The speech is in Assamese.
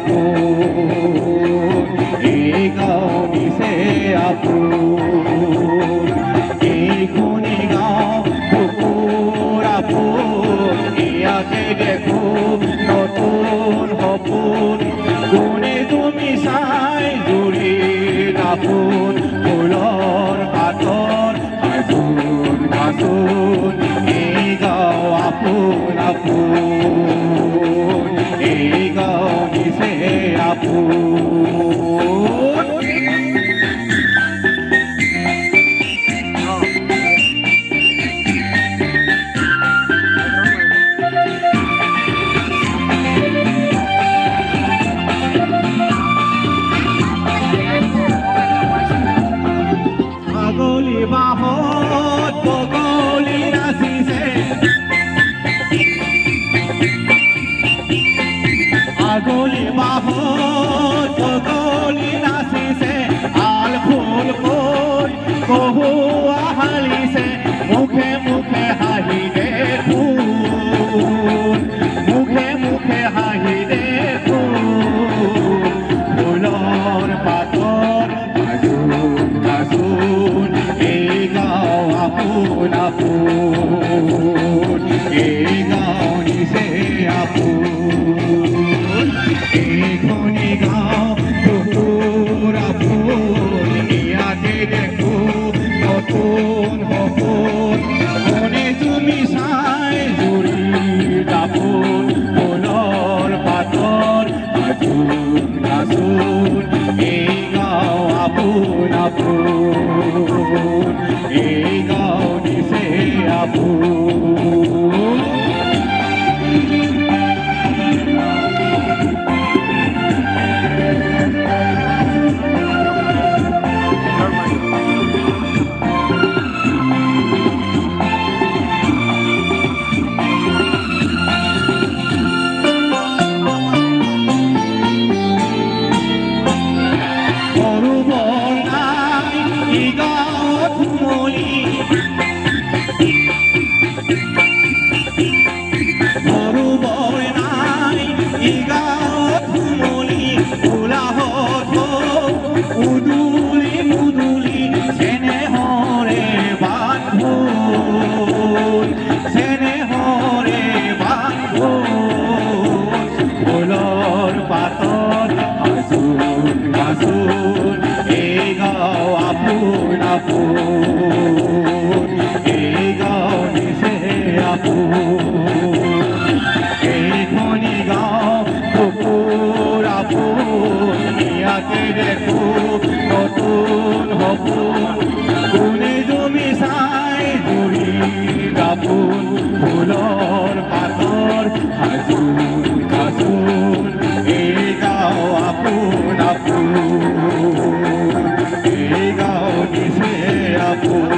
আপোন এই গাঁও দিছে আপোন এইখনি গাঁও বুকুৰ আপোন ইয়াতে দেখো নতুন সপোন কোনে তুমি চাই জুৰি আপোন ফুলৰ পাতৰ আজোন গাছোন এই গাঁও আপোন আপোন এই গাঁও দিছে আপোন আগলি বাহত বগলী নাচিছে আগলি বাহত বগলী নাচিছে আল ফুল কৈ কহুৱা হালিছে মুখে মুখে হাঁহি দেখোন মুখে মুখে হাঁহি দেখোন ফুলৰ পাতৰ আজোন গাছোন এই গাঁও আপোন আপোন এই গাঁও দিছে আপোন এইখনি গাঁও বুকুৰ আপোন ইয়াতে দেখো নতুন সপোন কোনে তুমি চাই জুৰি আপোন ফুলৰ পাতৰ আজোন গাছোন এই গাঁও আপোন আপোন এই গাঁও দিছে আপোন সৰোবৰ নাই ই গাঁৱত সুমলি সৰোবৰ নাই ই গাঁৱত সুমলি গোলাহত উদুলি মুদুলি চেনেহৰে বান্ধোন চেনেহৰে বান্ধোন ফুলৰ পাতত আজোন গাছোন এই গাঁও আপোন আপোন এই গাঁও দিছে আপোন এইখনি গাঁও বুকুৰ আপোন ইয়াতে দেখো নতুন সপোন কোনে তুমি চাই জুৰি আপোন ফুলৰ পাতৰ আজোন গাছোন এই গাঁও আপোন আপোন এই গাঁও দিছে আপোন